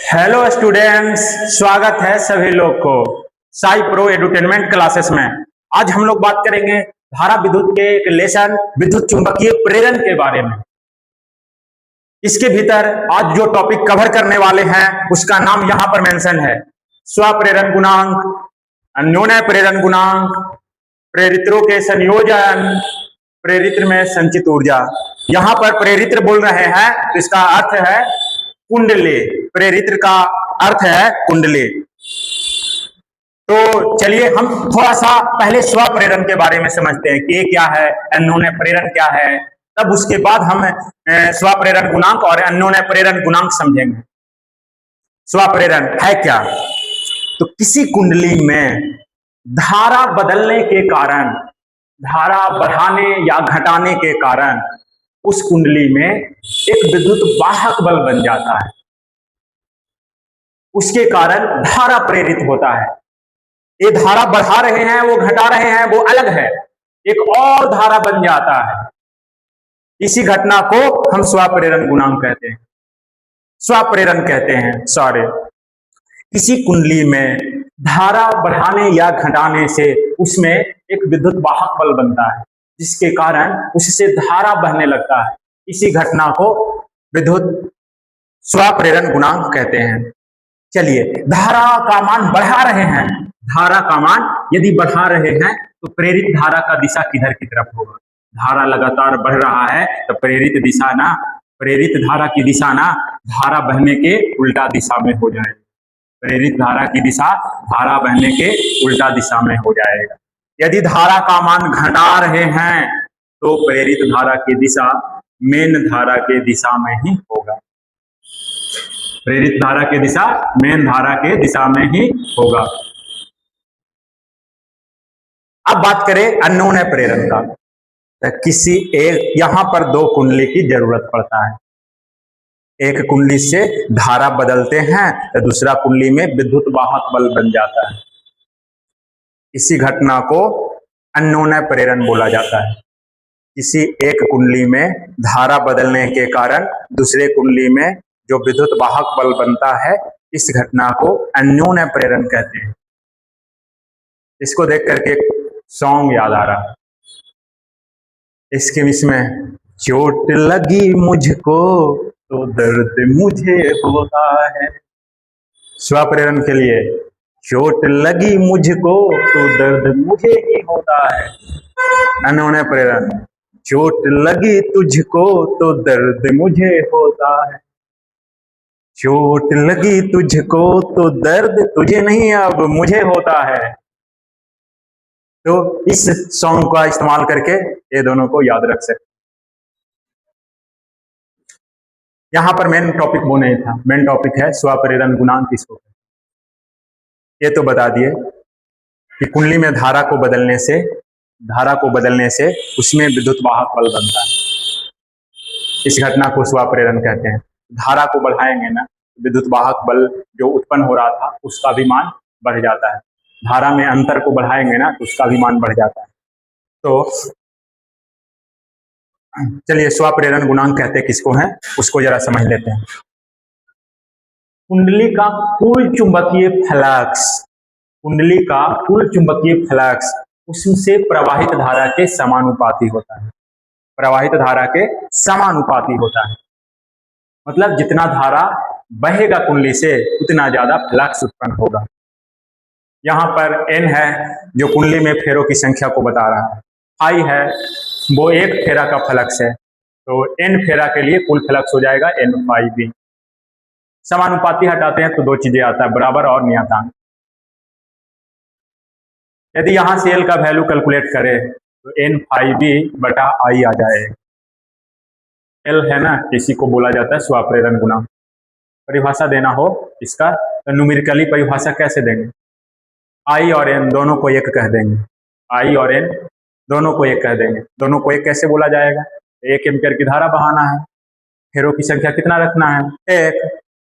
Hello students, स्वागत है सभी लोग को साई प्रो एडुटेनमेंट क्लासेस में। आज हम लोग बात करेंगे धारा विद्युत के एक लेसन विद्युत चुंबकीय प्रेरण के बारे में। इसके भीतर आज जो टॉपिक कवर करने वाले हैं उसका नाम यहाँ पर मेंशन है, स्वप्रेरण गुणांक, अन्योन्य प्रेरण गुणांक, प्रेरित्रों के संयोजन, प्रेरित्र में संचित ऊर्जा। यहाँ पर प्रेरित्र बोल रहे हैं तो इसका अर्थ है कुंडली। प्रेरित्र का अर्थ है कुंडली। तो चलिए हम थोड़ा सा पहले स्वप्रेरण के बारे में समझते हैं कि ये क्या है, अन्योन्य प्रेरण क्या है, तब उसके बाद हम स्वप्रेरण गुणांक और अन्योन्य प्रेरण गुणांक समझेंगे। स्वप्रेरण है क्या? तो किसी कुंडली में धारा बदलने के कारण, धारा बढ़ाने या घटाने के कारण उस कुंडली में एक विद्युत वाहक बल बन जाता है। उसके कारण धारा प्रेरित होता है। ये धारा बढ़ा रहे हैं, वो घटा रहे हैं, वो अलग है, एक और धारा बन जाता है। इसी घटना को हम स्वप्रेरण गुणांक कहते हैं, स्वप्रेरण कहते हैं। सॉरी, किसी कुंडली में धारा बढ़ाने या घटाने से उसमें एक विद्युत वाहक बल बनता है, जिसके कारण उससे धारा बहने लगता है। इसी घटना को विद्युत स्वप्रेरण गुणांक कहते हैं। चलिए, धारा का मान बढ़ा रहे हैं, धारा का मान यदि बढ़ा रहे हैं तो प्रेरित धारा का दिशा किधर की तरफ होगा? धारा लगातार बढ़ रहा है तो प्रेरित दिशा ना, प्रेरित धारा की दिशा ना धारा बहने के उल्टा दिशा में हो जाएगी। प्रेरित धारा की दिशा धारा बहने के उल्टा दिशा में हो जाएगा। यदि धारा का मान घटा रहे हैं तो प्रेरित धारा की दिशा मेन धारा के दिशा में ही होगा। प्रेरित धारा की दिशा मेन धारा के दिशा में ही होगा। अब बात करें अन्योन्य प्रेरण का। तो किसी एक, यहां पर दो कुंडली की जरूरत पड़ता है। एक कुंडली से धारा बदलते हैं तो दूसरा कुंडली में विद्युत वाहक बल बन जाता है। इसी घटना को अन्योन्य प्रेरण बोला जाता है। किसी एक कुंडली में धारा बदलने के कारण दूसरे कुंडली में जो विद्युत वाहक बल बनता है, इस घटना को अन्योन्य प्रेरण कहते हैं। इसको देख करके सॉन्ग याद आ रहा है। इसमें चोट लगी मुझको तो दर्द मुझे होता है। स्वप्रेरण के लिए चोट लगी मुझको तो दर्द मुझे ही होता है। अन्योन्य प्रेरण चोट लगी तुझको तो दर्द मुझे होता है। चोट लगी तुझको तो दर्द तुझे नहीं अब मुझे होता है। तो इस सॉन्ग का इस्तेमाल करके ये दोनों को याद रख सकते। यहां पर मेन टॉपिक वो नहीं था, मेन टॉपिक है स्वप्रेरण गुणांक किसको। ये तो बता दिए कि कुंडली में धारा को बदलने से उसमें विद्युत वाहक बल बनता है। इस घटना को स्वप्रेरण कहते हैं। धारा को बढ़ाएंगे ना, विद्युत वाहक बल जो उत्पन्न हो रहा था उसका भी मान बढ़ जाता है। धारा में अंतर को बढ़ाएंगे ना तो उसका भी मान बढ़ जाता है। तो चलिए, स्वप्रेरण गुणांक कहते किसको हैं उसको जरा समझ लेते हैं। कुंडली का कुल चुंबकीय फ्लक्स, कुंडली का कुल चुंबकीय फ्लक्स उससे प्रवाहित धारा के समानुपाती होता है। प्रवाहित धारा के समानुपाती होता है, मतलब जितना धारा बहेगा कुंडली से उतना ज्यादा फ्लक्स उत्पन्न होगा। यहाँ पर n है जो कुंडली में फेरों की संख्या को बता रहा है, I है वो एक फेरा का फ्लक्स है, तो n फेरा के लिए कुल फ्लक्स हो जाएगा n फाई बी। समानुपाती हटाते हैं तो दो चीजें आता है, बराबर और नियतांक। यदि यहां से l का वैल्यू कैलकुलेट करें तो n फाई बी बटा I आ जाएगा। l है ना, इसी को बोला जाता है स्वप्रेरण गुणांक। परिभाषा देना हो इसका तो न्यूमेरिकली परिभाषा कैसे देंगे? I और n दोनों को एक कह देंगे, I और n दोनों को एक कह देंगे। दोनों को एक कैसे बोला जाएगा? 1 एम्पियर की धारा बहाना है, फेरों की संख्या कितना रखना है? 1।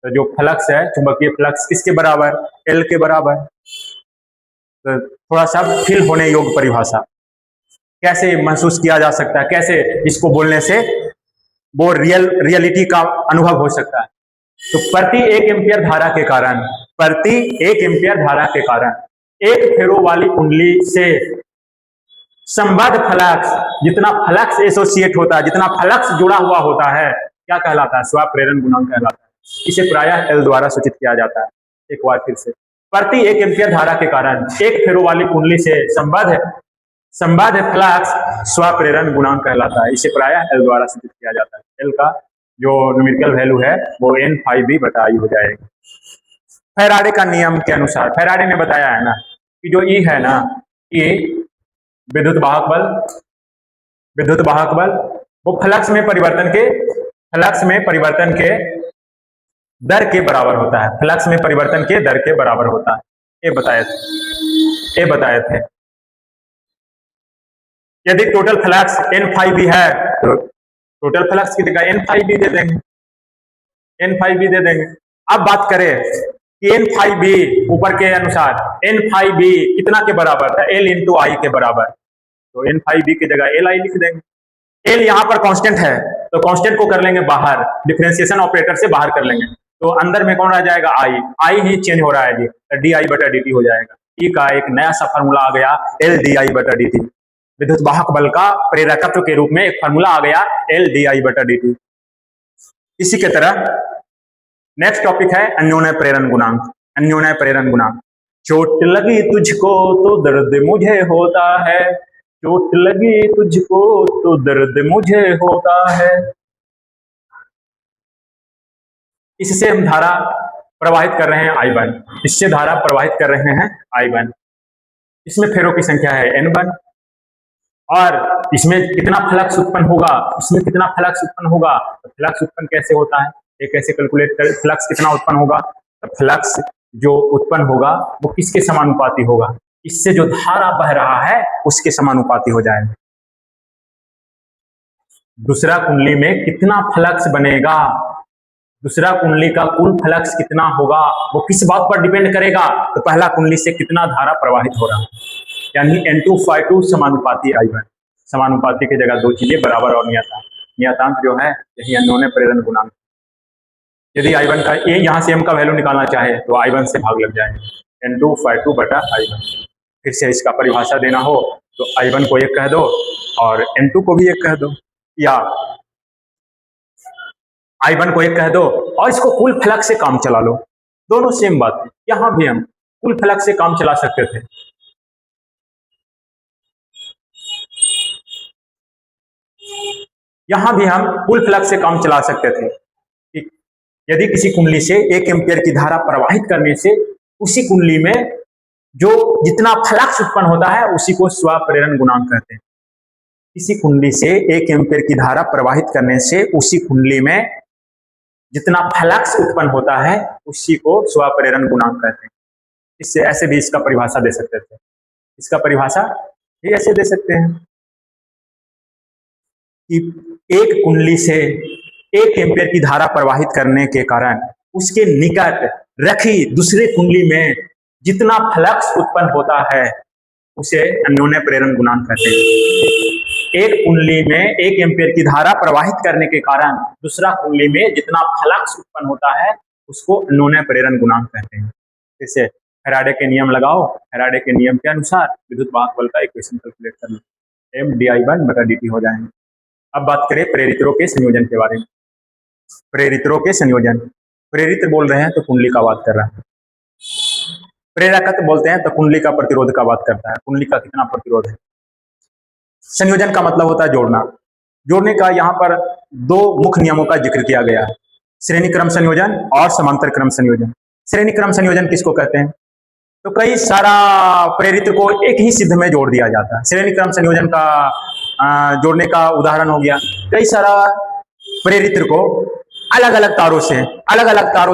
तो जो फ्लक्स है, चुंबकीय फ्लक्स किसके बराबर? L के बराबर। तो थोड़ा सा फील होने योग्य परिभाषा कैसे महसूस किया जा सकता है, कैसे इसको बोलने से वो रियलिटी का अनुभव हो सकता है। तो प्रति 1 एम्पियर धारा के कारण, प्रति 1 एम्पियर धारा के कारण एक फेरो वाली कुंडली से संबद्ध फ्लक्स, जितना फ्लक्स एसोसिएट होता है, जितना फ्लक्स जुड़ा हुआ होता है, क्या कहलाता है? स्वप्रेरण गुणांक कहलाता है। इसे प्रायः एल द्वारा सूचित किया जाता है। एक बार फिर से, प्रति 1 एम्पियर धारा के कारण एक फेरो वाली कुंडली से संबद्ध फ्लक्स स्वप्रेरण गुणांक कहलाता है। इसे प्रायः एल द्वारा सूचित किया जाता है। एल का जो न्यूमेरिकल वैल्यू है वो N⁵B/I हो जाएगा। फैराडे का नियम के अनुसार, फैराडे ने बताया है ना कि जो E है ना, E विद्युत वाहक बल वो फ्लक्स में परिवर्तन के दर के बराबर होता है। फ्लक्स में परिवर्तन के दर के बराबर होता है। ये बताए थे। यदि टोटल फ्लक्स N⁵B है तो टोटल फ्लक्स की जगह N⁵B दे देंगे। अब बात करें कि N⁵B ऊपर के अनुसार N⁵B कितना के बराबर था? L/I के बराबर। तो N⁵B की जगह Li लिख देंगे। L यहाँ पर कांस्टेंट है तो कांस्टेंट को कर लेंगे बाहर, डिफरेंशिएशन ऑपरेटर से बाहर कर लेंगे, तो अंदर में कौन रह जाएगा? I ही चेंज हो रहा है जी, तो di/dt हो जाएगा। E का एक नया सा फार्मूला आ गया L/di/dt। विद्युत वाहक बल का प्रेरकत्व के रूप में एक फार्मूला आ गया L/di/dt। इसी के तरह नेक्स्ट टॉपिक है अन्योन्य प्रेरण गुणांक। चोट लगी तुझको तो दर्द मुझे होता है, चोट लगी तुझको तो दर्द मुझे होता है। इससे हम धारा प्रवाहित कर रहे हैं I1, इससे धारा प्रवाहित कर रहे हैं I1। इसमें फेरों की संख्या है N1 और इसमें कितना फ्लक्स उत्पन्न होगा? तो फ्लक्स उत्पन्न कैसे होता है, ये कैसे कैलकुलेट कर? फ्लक्स कितना उत्पन्न होगा? तो फ्लक्स जो उत्पन्न होगा वो किसके समानुपाती होगा? इससे जो धारा बह रहा है उसके समानुपाती हो जाएगा। दूसरा कुंडली में कितना फ्लक्स बनेगा, दूसरा कुंडली का कुल फ्लक्स कितना होगा वो किस बात पर डिपेंड करेगा? तो पहला कुंडली से कितना धारा प्रवाहित हो रहा है, यानी N2/2 समानुपाती I1। समानुपाती की जगह दो चीजें बराबर और नियतांक जो है यही अन्योन्य प्रेरण गुणांक। यदि I1 का यहाँ से M का वैल्यू निकालना चाहे तो I1 से भाग लग जाएगा, N2/2/I1। फिर से इसका परिभाषा देना हो तो I1 को 1 कह दो और N2 को भी 1 कह दो, या I1 को 1 कह दो और इसको कुल फ्लक्स से काम चला लो। दोनों सेम बात है। यहां भी हम कुल फ्लक्स से काम चला सकते थे। यहां भी हम कुल फ्लक्स से काम चला सकते थे। यदि किसी कुंडली से 1 एम्पियर की धारा प्रवाहित करने से उसी कुंडली में जो जितना फ्लक्स उत्पन्न होता है उसी को स्वप्रेरण गुणांक कहते हैं। किसी कुंडली से 1 एम्पियर की धारा प्रवाहित करने से उसी कुंडली में जितना फ्लक्स उत्पन्न होता है उसी को स्वप्रेरण गुणांक कहते हैं। इससे ऐसे भी इसका परिभाषा दे सकते थे। इसका परिभाषा भी ऐसे दे सकते हैं कि एक कुंडली से 1 एम्पियर की धारा प्रवाहित करने के कारण उसके निकट रखी दूसरे कुंडली में जितना फ्लक्स उत्पन्न होता है उसे अन्योन्य प्रेरण गुणांक कहते हैं। एक कुंडली में 1 एम्पियर की धारा प्रवाहित करने के कारण दूसरा कुंडली में जितना फ्लक्स उत्पन्न होता है उसको अन्योन्य प्रेरण गुणांक कहते हैं। जैसे फैराडे के नियम लगाओ, फैराडे के नियम के अनुसार विद्युत वाहक बल का इक्वेशन कैलकुलेट कर लो, M/di/dt हो जाएंगे। अब बात करें प्रेरित्रों के संयोजन के बारे में। प्रेरित्रों के संयोजन, प्रेरित्र बोल रहे हैं तो कुंडली का बात कर रहा है, प्रेरकत्व बोलते हैं तो कुंडली का प्रतिरोध का बात करता है, कुंडली का कितना प्रतिरोध है। संयोजन का मतलब होता है जोड़ना। जोड़ने का यहाँ पर 2 मुख्य नियमों का जिक्र किया गया है, श्रेणी क्रम संयोजन और समांतर क्रम संयोजन। श्रेणी क्रम संयोजन किसको कहते हैं? तो कई सारा प्रेरित्र को एक ही सिद्ध में जोड़ दिया जाता है। श्रेणी क्रम संयोजन का जोड़ने का उदाहरण हो गया, कई सारा प्रेरित्र को अलग अलग तारों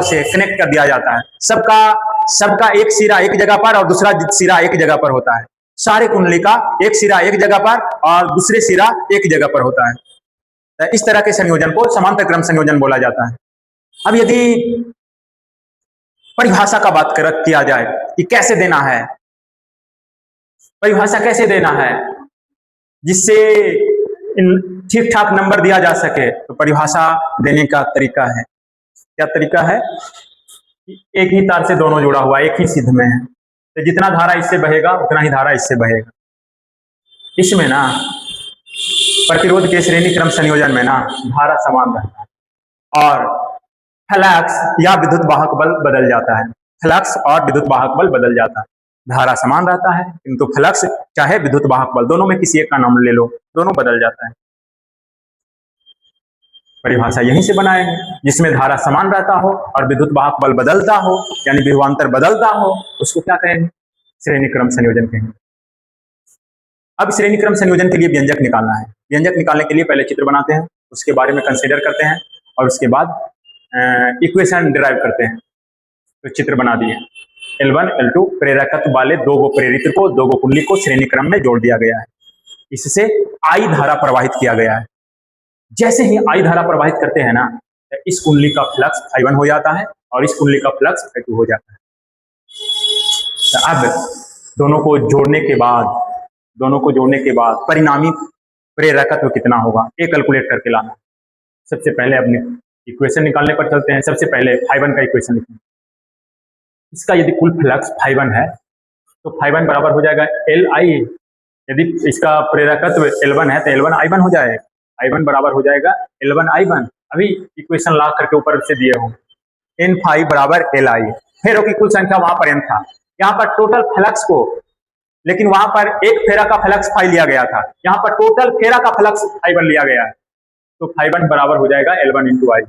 से कनेक्ट कर दिया जाता है। सबका एक सिरा एक जगह पर और दूसरा सिरा एक जगह पर होता है। सारे कुंडली का एक सिरा एक जगह पर और दूसरे सिरा एक जगह पर होता है। तो इस तरह के संयोजन को समांतर क्रम संयोजन बोला जाता है। अब यदि परिभाषा का बात किया जाए कि कैसे देना है, परिभाषा कैसे देना है जिससे ठीक ठाक नंबर दिया जा सके, तो परिभाषा देने का तरीका है क्या तरीका है? एक ही तार से दोनों जुड़ा हुआ, एक ही सिद्ध में है, तो जितना धारा इससे बहेगा उतना ही धारा इससे बहेगा। इसमें ना प्रतिरोध के श्रेणी क्रम संयोजन में ना धारा समान रहता है और फ्लक्स या विद्युत वाहक बल बदल जाता है। फ्लक्स और विद्युत वाहक बल बदल जाता है। धारा समान रहता है किंतु फ्लक्स चाहे विद्युत वाहक बल, दोनों में किसी एक का नाम ले लो, दोनों बदल जाता है। परिभाषा यहीं से बनाएंगे, जिसमें धारा समान रहता हो और विद्युत वाहक बल बदलता हो, यानी विभवांतर बदलता हो, उसको क्या कहेंगे? श्रेणी क्रम संयोजन कहेंगे। अब श्रेणी क्रम संयोजन के लिए व्यंजक निकालना है। व्यंजक निकालने के लिए पहले चित्र बनाते हैं, उसके बारे में कंसीडर करते हैं और उसके बाद इक्वेशन डिराइव करते हैं। तो चित्र बना दिए। L1 L2 प्रेरकत्व वाले दो गो प्रेरित्र को, दो गो कुंडली को श्रेणी क्रम में जोड़ दिया गया है। इससे I धारा प्रवाहित किया गया है। जैसे ही I धारा प्रवाहित करते हैं ना, तो इस कुंडली का फ्लक्स I1 हो जाता है और इस कुंडली का फ्लक्स I2 हो जाता है। तो अब दोनों को जोड़ने के बाद परिणामी प्रेरकत्व कितना होगा, ये कैलकुलेट करके लाना। सबसे पहले अपने इक्वेशन निकालने पर चलते हैं। सबसे पहले φ1 का इक्वेशन लिखें। इसका यदि कुल फ्लक्स φ1 है तो φ1 बराबर हो जाएगा Li। यदि इसका प्रेरकत्व L1 है तो L1 I1 हो जाएगा। I1 बराबर हो जाएगा L1 I1। अभी इक्वेशन ला करके ऊपर से दिए हों, N फाई बराबर Li। फेरों की कुल संख्या वहां पर N था। यहाँ पर टोटल फ्लक्स को, लेकिन वहां पर एक फेरा का फ्लक्स फाई लिया गया था, यहाँ पर टोटल फेरा का फ्लक्स φ1 लिया गया है। तो φ1 बराबर हो जाएगा L1 इंटू आई,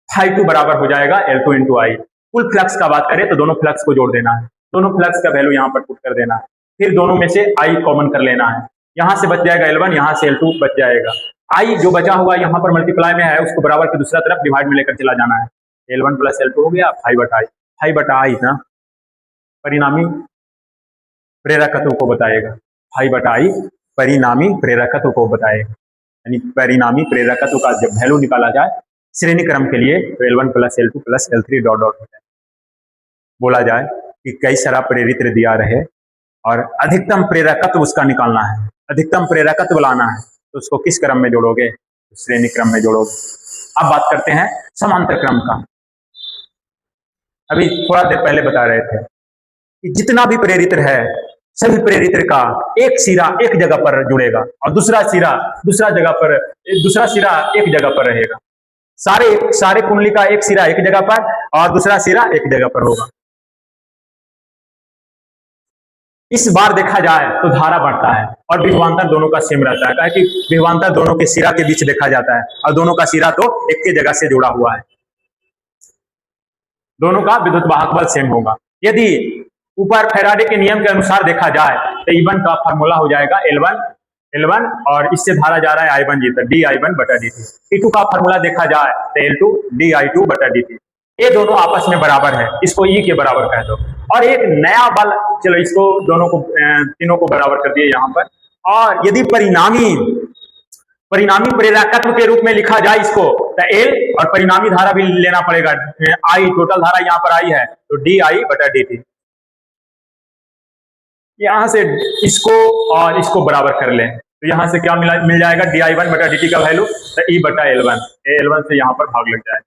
φ2 बराबर हो जाएगा L2 इंटू आई। कुल फ्लक्स का बात करें तो दोनों फ्लक्स को जोड़ देना है, दोनों फ्लक्स का वैल्यू यहाँ पर पुट कर देना है, फिर दोनों में से I कॉमन कर लेना है। यहाँ से बच जाएगा L1, यहाँ से L2 बच जाएगा। I जो बचा हुआ यहाँ पर मल्टीप्लाई में है, उसको बराबर की दूसरा तरफ डिवाइड में लेकर चला जाना है। L1 प्लस L2 हो गया फाई बटा आई ना, परिणामी प्रेरकत्व को बताएगा। फाई बटा आई परिणामी प्रेरकत्व को बताएगा, यानी परिणामी प्रेरकत्व का जब वैल्यू निकाला जाए श्रेणी क्रम के लिए तो L1 plus L2 plus L3 dot dot हो जाए। बोला जाए कि कई सारा प्रेरित्र दिया रहे और अधिकतम प्रेरकत्व उसका निकालना है, अधिकतम प्रेरकत्व लाना है, तो उसको किस क्रम में जोड़ोगे? श्रेणी क्रम में जोड़ोगे। अब बात करते हैं समांतर क्रम का। अभी थोड़ा देर पहले बता रहे थे कि जितना भी प्रेरित्र है, सभी प्रेरित्र का एक सिरा एक जगह पर जुड़ेगा और दूसरा सिरा एक जगह पर रहेगा। सारे कुंडली का एक सिरा एक जगह पर और दूसरा सिरा एक जगह पर होगा। इस बार देखा जाए तो धारा बढ़ता है और विभवांतर दोनों का सेम रहता है, क्या कि विभवांतर दोनों के सिरा के बीच देखा जाता है और दोनों का सिरा तो एक ही जगह से जुड़ा हुआ है। दोनों का विद्युत वाहक बल सेम होगा। यदि ऊपर फैराडे के नियम के अनुसार देखा जाए तो E1 का फार्मूला हो जाएगा L1 और इससे धारा जा रहा है I1 जी तक, dI1 बटा dt। E2 का फार्मूला देखा जाए तो L2 dI2 बटा dt। ये दोनों आपस में बराबर है, इसको E के बराबर कह दो। और एक नया बल, चलो इसको दोनों को तीनों को बराबर कर दिए यहाँ पर। और यदि परिणामी प्रेरकत्व के रूप में लिखा जाए इसको तो L और परिणामी धारा भी लेना पड़ेगा I, टोटल धारा यहाँ पर I है तो dI बटा dt। यहां से इसको और इसको बराबर कर लें तो यहां से क्या मिल जाएगा? dI1 बटा dt का वैल्यू तो E बटा L1 से यहां पर भाग लग जाए।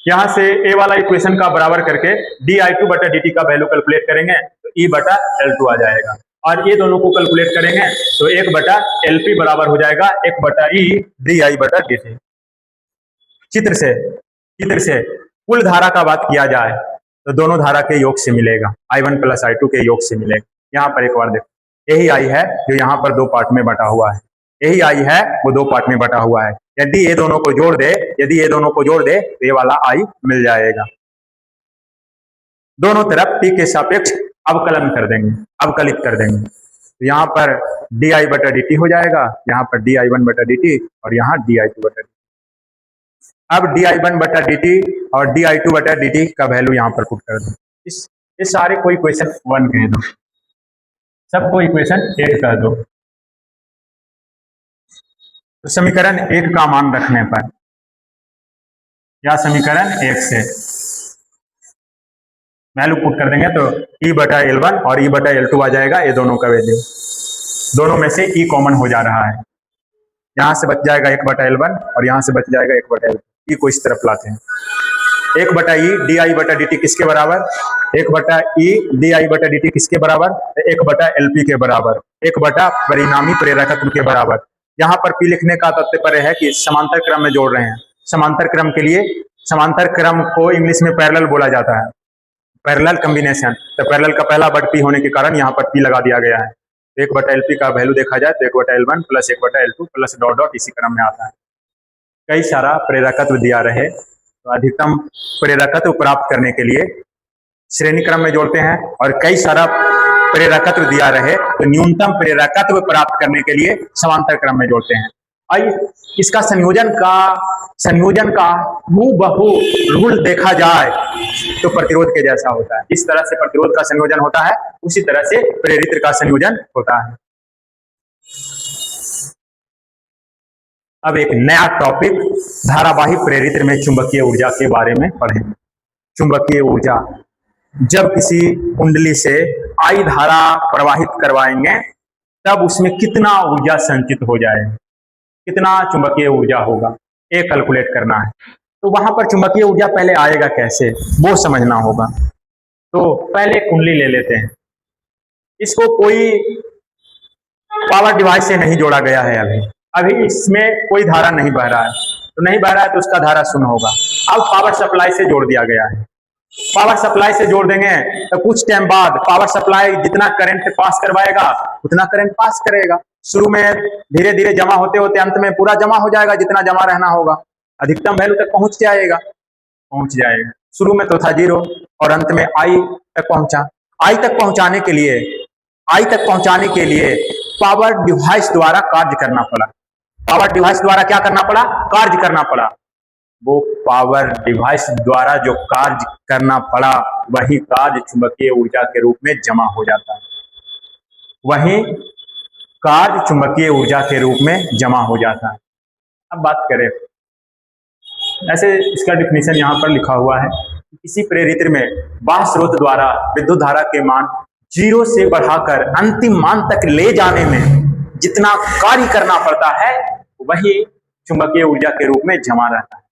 यहां से ए वाला इक्वेशन का बराबर करके dI2 बटा dt का वैल्यू कैलकुलेट करेंगे तो E बटा L2 आ जाएगा और ये दोनों को कैलकुलेट करेंगे तो 1 बटा LP बराबर हो जाएगा 1 बटा E dI बटा dt। चित्र से कुल धारा का बात किया जाए तो दोनों धारा के योग से मिलेगा, I1 प्लस I2 के योग से मिलेगा। यहाँ पर एक बार देखो, यही I है जो यहाँ पर दो पार्ट में बटा हुआ है, यही I है वो दो पार्ट में बटा हुआ है। यदि ये दोनों को जोड़ दे तो ये वाला I मिल जाएगा। दोनों तरफ T के सापेक्ष अवकलित कर देंगे तो यहाँ पर dI बटा dt हो जाएगा, यहाँ पर dI1 बटा dt और यहाँ dI2 बटा dt। अब dI1 बटा dt और dI2 बटा dt का वैल्यू यहाँ पर पुट कर दो। इस सारे को इक्वेशन 1 कह दो, सबको इक्वेशन 1 कर दो। तो समीकरण 1 का मान रखने पर या समीकरण 1 से वैल्यू पुट कर देंगे तो E बटा L1 और E बटा L2 आ जाएगा। ये दोनों का वैल्यू, दोनों में से E कॉमन हो जा रहा है, यहाँ से बच जाएगा 1 बटा L1 और यहाँ से बच जाएगा 1 बटा L2। E को इस तरफ लाते हैं 1 बटा ई डी आई बटा डी टी किसके बराबर, 1 बटा ई डी आई बटा डी टी किसके बराबर, 1 बटा एल पी के बराबर, 1 बटा परिणामी प्रेरकत्व के बराबर। यहाँ पर पी लिखने का तात्पर्य है कि समांतर क्रम में जोड़ रहे हैं। समांतर क्रम के लिए, समांतर क्रम को इंग्लिश में पैरेलल बोला जाता है, पैरेलल कॉम्बिनेशन। तो पैरेलल का पहला वर्ड पी होने के कारण यहाँ पर पी लगा दिया गया है। 1 बटा एल पी का वैल्यू देखा जाए तो 1 बटा एल वन प्लस 1 बटा L two plus dot dot इसी क्रम में आता है। कई सारा प्रेरकत्व दिया रहे तो अधिकतम प्रेरकत्व प्राप्त करने के लिए श्रेणी क्रम में जोड़ते हैं, और कई सारा प्रेरकत्व दिया रहे तो न्यूनतम प्रेरकत्व प्राप्त करने के लिए समांतर क्रम में जोड़ते हैं। आइए इसका संयोजन का हूबहू रूल देखा जाए तो प्रतिरोध के जैसा होता है। इस तरह से प्रतिरोध का संयोजन होता है, उसी तरह से प्रेरित्र का संयोजन होता है। अब एक नया टॉपिक धारावाही प्रेरित्र में चुंबकीय ऊर्जा के बारे में पढ़ेंगे। चुंबकीय ऊर्जा, जब किसी कुंडली से आई धारा प्रवाहित करवाएंगे तब उसमें कितना ऊर्जा संचित हो जाएगा, कितना चुंबकीय ऊर्जा होगा, ये कैलकुलेट करना है। तो वहां पर चुंबकीय ऊर्जा पहले आएगा कैसे वो समझना होगा। तो पहले कुंडली ले लेते हैं, इसको कोई पावर डिवाइस से नहीं जोड़ा गया है, अभी इसमें कोई धारा नहीं बह रहा है, तो नहीं बह रहा है तो उसका धारा शून्य होगा। अब पावर सप्लाई से जोड़ दिया गया है, पावर सप्लाई से जोड़ देंगे तो कुछ टाइम बाद पावर सप्लाई जितना करंट पास करवाएगा उतना करंट पास करेगा। शुरू में धीरे धीरे जमा होते होते अंत में पूरा जमा हो जाएगा, जितना जमा रहना होगा अधिकतम वैल्यू तक पहुंच जाएगा। शुरू में तो था 0 और अंत में आई तक पहुंचा। आई तक पहुंचाने के लिए पावर डिवाइस द्वारा कार्य करना पड़ा। पावर डिवाइस द्वारा क्या करना पड़ा, कार्य करना पड़ा। वो पावर डिवाइस द्वारा जो कार्य करना पड़ा वही कार्य चुंबकीय ऊर्जा के रूप में जमा हो जाता है, वही कार्य चुंबकीय ऊर्जा के रूप में जमा हो जाता है। अब बात करें, ऐसे इसका डिफिनीशन यहाँ पर लिखा हुआ है, किसी प्रेरित्र में बाह्य स्रोत द्वारा विद्युत धारा के मान 0 से बढ़ाकर अंतिम मान तक ले जाने में जितना कार्य करना पड़ता है वही चुंबकीय ऊर्जा के रूप में जमा रहता है।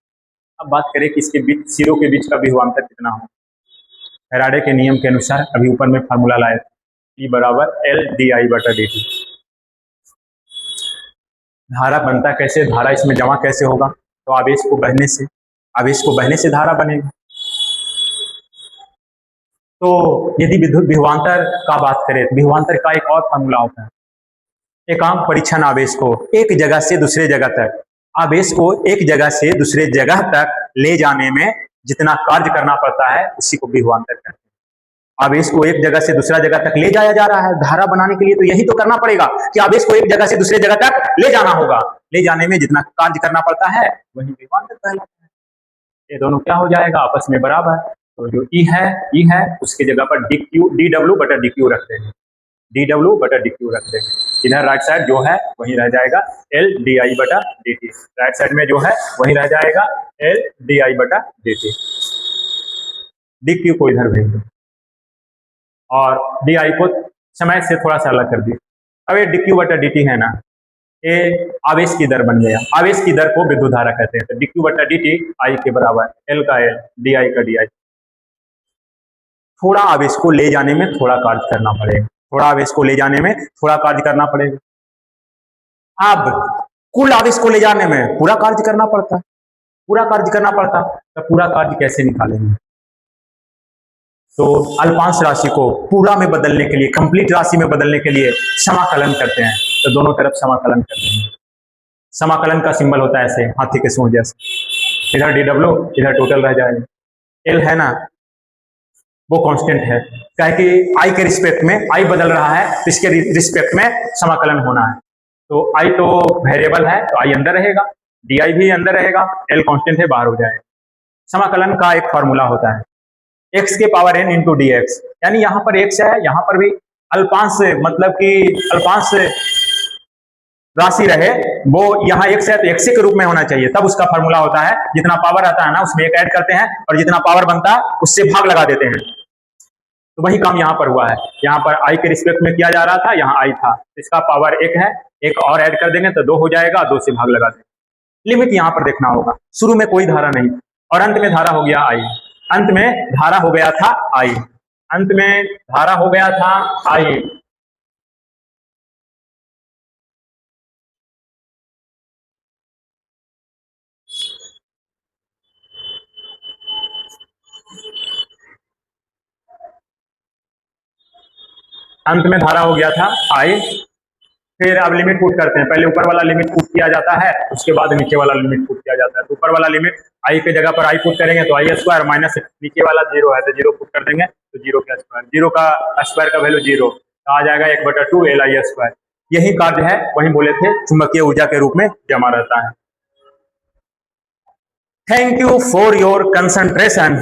अब बात करें कि इसके बीच सिरों के बीच का विभवांतर कितना हो। फैराडे के नियम के अनुसार अभी ऊपर में फार्मूला लाए, E बराबर L डी आई बटा डी टी। धारा बनता कैसे, धारा इसमें जमा कैसे होगा, तो आवेश को बहने से धारा बनेगी। तो यदि विद्युत विभवांतर का बात करें तो विभवांतर का एक और फार्मूला होता है, एकांक परीक्षण आवेश को एक जगह से दूसरे जगह तक, आवेश को एक जगह से दूसरे जगह तक ले जाने में जितना कार्य करना पड़ता है उसी को विभवांतर कहते हैं। आवेश को एक जगह से दूसरा जगह तक ले जाया जा रहा है, धारा बनाने के लिए तो यही तो करना पड़ेगा कि आवेश को एक जगह से दूसरे जगह तक ले जाना होगा। ले जाने में जितना कार्य करना पड़ता है वही विभवांतर कहलाता है। ये दोनों क्या हो जाएगा, आपस में बराबर। तो जो ई है उसकी जगह पर डी डब्ल्यू बटा डी क्यू रख देंगे, डी डब्ल्यू बटा डी क्यू रख देंगे। इधर राइट साइड जो है वही रह जाएगा एल डी आई बटा डी टी, राइट साइड में जो है वही रह जाएगा एल डी आई बटा डी टी। डी क्यू को इधर भेज दो और डी आई को समय से थोड़ा सा अलग कर दिया। अब ये डी क्यू बटा डी टी है ना, ये आवेश की दर बन गया। आवेश की दर को विद्युत धारा कहते हैं। तो डी क्यू बटा डी टी आई के बराबर, एल का एल डी आई का डी आई। थोड़ा आवेश को ले जाने में थोड़ा कार्य करना पड़ेगा, थोड़ा आवेश को ले जाने में थोड़ा कार्य करना पड़ेगा। अब कुल आवेश को ले जाने में पूरा कार्य करना पड़ता है, तो पूरा कार्य कैसे निकालेंगे। तो अल्पांश राशि को पूरा में बदलने के लिए, कंप्लीट राशि में बदलने के लिए समाकलन करते हैं। तो दोनों तरफ समाकलन करते हैं। समाकलन का सिंबल होता है ऐसे हाथी के सूंड जैसे, इधर डी डब्ल्यू इधर टोटल रह जाएगा। एल है ना वो कांस्टेंट है, क्या है कि आई के रिस्पेक्ट में आई बदल रहा है तो इसके रिस्पेक्ट में समाकलन होना है। तो आई तो वेरिएबल है तो आई अंदर रहेगा, डी आई भी अंदर रहेगा, एल कांस्टेंट है बाहर हो जाएगा। समाकलन का एक फॉर्मूला होता है x के power n into D x, यानी यहाँ पर x है, यहाँ पर भी अल्पांश मतलब कि अल्पांश राशि रहे वो यहाँ x है तो x के रूप में होना चाहिए, तब उसका फॉर्मूला होता है जितना पावर आता है ना उसमें एक ऐड करते हैं और जितना पावर बनता है उससे भाग लगा देते हैं। तो वही काम यहाँ पर हुआ है। यहाँ पर i के रिस्पेक्ट में किया जा रहा था, यहाँ i था, इसका पावर 1 है, एक और ऐड कर देंगे तो 2 हो जाएगा, 2 से भाग लगा देंगे। लिमिट यहाँ पर देखना होगा, शुरू में कोई धारा नहीं, और अंत में धारा हो गया आई। अंत में धारा हो गया था आई। अंत में धारा हो गया था आई। अंत में धारा हो गया था आई। फिर अब लिमिट पुट करते हैं। पहले ऊपर वाला लिमिट पुट किया जाता है, उसके बाद नीचे वाला लिमिट पुट किया जाता है। तो ऊपर वाला लिमिट आई के जगह पर आई पुट करेंगे तो आई स्क्वायर माइनस नीचे वाला जीरो है तो जीरो पुट कर देंगे तो जीरो का स्क्वायर, जीरो का स्क्वायर का वैल्यू जीरो, तो आ जाएगा 1/2 LI स्क्वायर। यही कार्य है वही बोले थे चुंबकीय ऊर्जा के रूप में जमा रहता है। Thank you for your concentration.